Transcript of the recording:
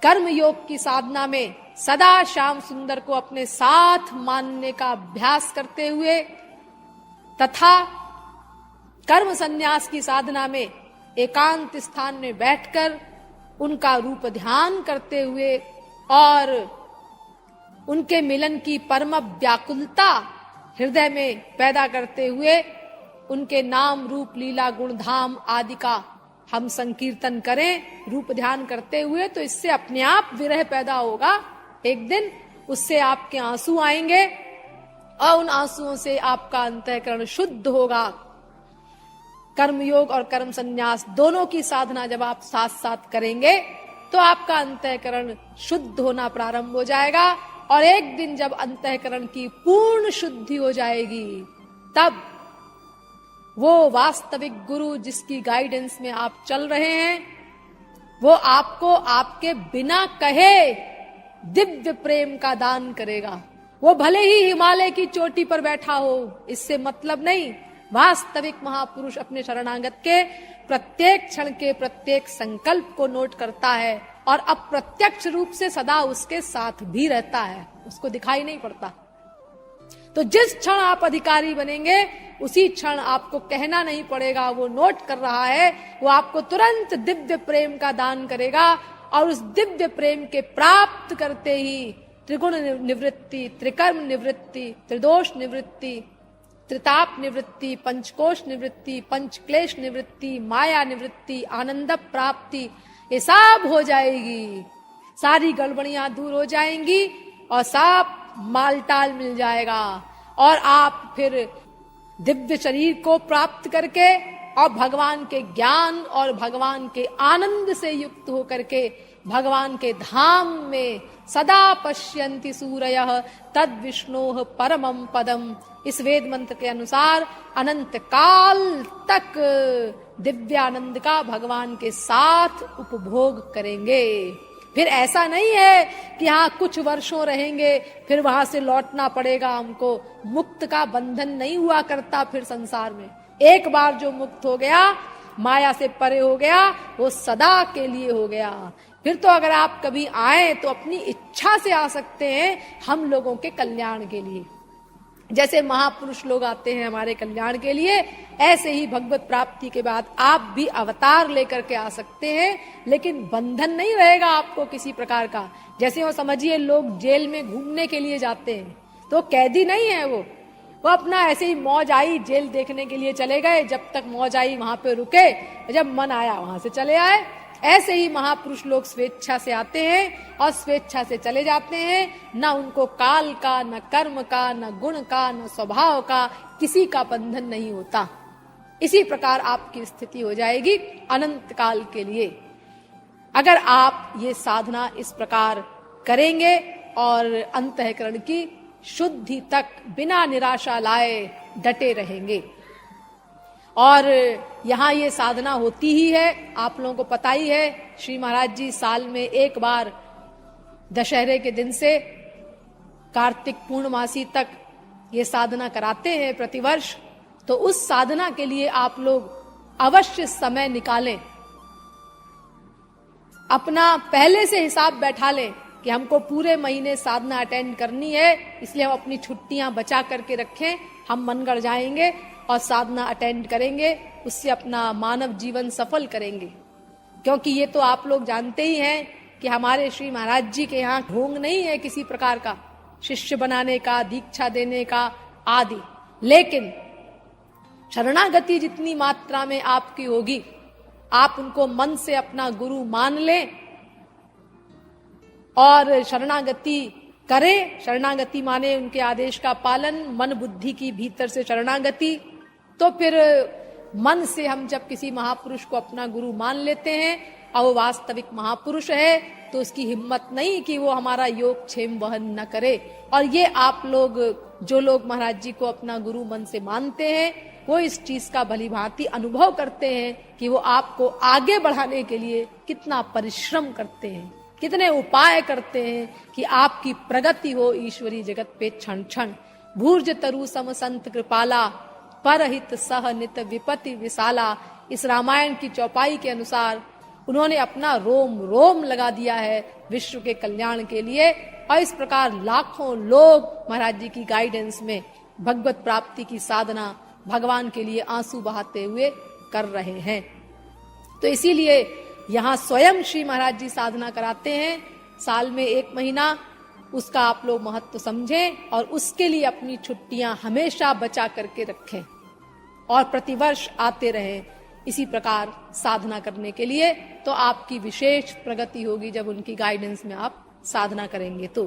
कर्म योग की साधना में सदा श्याम सुंदर को अपने साथ मानने का अभ्यास करते हुए तथा कर्म संन्यास की साधना में एकांत स्थान में बैठकर उनका रूप ध्यान करते हुए और उनके मिलन की परम व्याकुलता हृदय में पैदा करते हुए उनके नाम रूप लीला गुण धाम आदि का हम संकीर्तन करें रूप ध्यान करते हुए, तो इससे अपने आप विरह पैदा होगा। एक दिन उससे आपके आंसू आएंगे और उन आंसुओं से आपका अंतःकरण शुद्ध होगा। कर्मयोग और कर्म संन्यास दोनों की साधना जब आप साथ साथ करेंगे तो आपका अंतःकरण शुद्ध होना प्रारंभ हो जाएगा, और एक दिन जब अंतःकरण की पूर्ण शुद्धि हो जाएगी तब वो वास्तविक गुरु जिसकी गाइडेंस में आप चल रहे हैं वो आपको आपके बिना कहे दिव्य प्रेम का दान करेगा। वो भले ही हिमालय की चोटी पर बैठा हो, इससे मतलब नहीं। वास्तविक महापुरुष अपने शरणागत के प्रत्येक क्षण के प्रत्येक संकल्प को नोट करता है और अप्रत्यक्ष रूप से सदा उसके साथ भी रहता है, उसको दिखाई नहीं पड़ता। तो जिस क्षण आप अधिकारी बनेंगे उसी क्षण आपको कहना नहीं पड़ेगा, वो नोट कर रहा है, वो आपको तुरंत दिव्य प्रेम का दान करेगा। और उस दिव्य प्रेम के प्राप्त करते ही त्रिगुण निवृत्ति, त्रिकर्म निवृत्ति, त्रिदोष निवृत्ति, त्रिताप निवृत्ति, पंचकोश निवृत्ति, पंचक्लेश निवृत्ति, माया निवृत्ति, आनंद प्राप्ति, ये सब हो जाएगी। सारी गड़बड़ियां दूर हो जाएंगी और सब मालटाल मिल जाएगा, और आप फिर दिव्य शरीर को प्राप्त करके और भगवान के ज्ञान और भगवान के आनंद से युक्त होकर के भगवान के धाम में सदा पश्यन्ति सूरयः तद विष्णोः परमं पदम, इस वेद मंत्र के अनुसार अनंत काल तक दिव्यानंद का भगवान के साथ उपभोग करेंगे। फिर ऐसा नहीं है कि हाँ कुछ वर्षों रहेंगे फिर वहां से लौटना पड़ेगा हमको। मुक्त का बंधन नहीं हुआ करता फिर संसार में। एक बार जो मुक्त हो गया, माया से परे हो गया, वो सदा के लिए हो गया। फिर तो अगर आप कभी आए तो अपनी इच्छा से आ सकते हैं, हम लोगों के कल्याण के लिए। जैसे महापुरुष लोग आते हैं हमारे कल्याण के लिए, ऐसे ही भगवत प्राप्ति के बाद आप भी अवतार लेकर के आ सकते हैं, लेकिन बंधन नहीं रहेगा आपको किसी प्रकार का। जैसे वो समझिए लोग जेल में घूमने के लिए जाते हैं तो कैदी नहीं है वो अपना ऐसे ही मौज आई जेल देखने के लिए चले गए, जब तक मौज आई वहां पे रुके, जब मन आया वहां से चले आए। ऐसे ही महापुरुष लोग स्वेच्छा से आते हैं और स्वेच्छा से चले जाते हैं। न उनको काल का, न कर्म का, न गुण का, न स्वभाव का किसी का बंधन नहीं होता। इसी प्रकार आपकी स्थिति हो जाएगी अनंत काल के लिए, अगर आप ये साधना इस प्रकार करेंगे और अंतःकरण की शुद्धि तक बिना निराशा लाए डटे रहेंगे। और यहाँ ये साधना होती ही है, आप लोगों को पता ही है। श्री महाराज जी साल में एक बार दशहरे के दिन से कार्तिक पूर्णमासी तक ये साधना कराते हैं प्रतिवर्ष। तो उस साधना के लिए आप लोग अवश्य समय निकालें, अपना पहले से हिसाब बैठा लें कि हमको पूरे महीने साधना अटेंड करनी है, इसलिए हम अपनी छुट्टियां बचा करके रखें। हम मनगढ़ जाएंगे और साधना अटेंड करेंगे, उससे अपना मानव जीवन सफल करेंगे। क्योंकि ये तो आप लोग जानते ही हैं कि हमारे श्री महाराज जी के यहाँ ढोंग नहीं है किसी प्रकार का, शिष्य बनाने का, दीक्षा देने का आदि। लेकिन शरणागति जितनी मात्रा में आपकी होगी, आप उनको मन से अपना गुरु मान लें और शरणागति करें। शरणागति माने उनके आदेश का पालन, मन बुद्धि की भीतर से शरणागति। तो फिर मन से हम जब किसी महापुरुष को अपना गुरु मान लेते हैं और वो वास्तविक महापुरुष है, तो उसकी हिम्मत नहीं कि वो हमारा योग क्षेम वहन न करे। और ये आप लोग जो लोग महाराज जी को अपना गुरु मन से मानते हैं, वो इस चीज का भली भांति अनुभव करते हैं कि वो आपको आगे बढ़ाने के लिए कितना परिश्रम करते हैं, कितने उपाय करते हैं कि आपकी प्रगति हो ईश्वरी जगत पे क्षण क्षण। भूर्ज तरु सम संत कृपाला, परहित सह नित विपति विशाला। इस रामायण की चौपाई के अनुसार उन्होंने अपना रोम रोम लगा दिया है विश्व के कल्याण के लिए। और इस प्रकार लाखों लोग महाराज जी की गाइडेंस में भगवत प्राप्ति की साधना भगवान के लिए आंसू बहाते हुए कर रहे हैं। तो इसीलिए यहाँ स्वयं श्री महाराज जी साधना कराते हैं साल में 1 महीना, उसका आप लोग महत्व समझें और उसके लिए अपनी छुट्टियां हमेशा बचा करके रखें और प्रतिवर्ष आते रहें इसी प्रकार साधना करने के लिए। तो आपकी विशेष प्रगति होगी जब उनकी गाइडेंस में आप साधना करेंगे तो।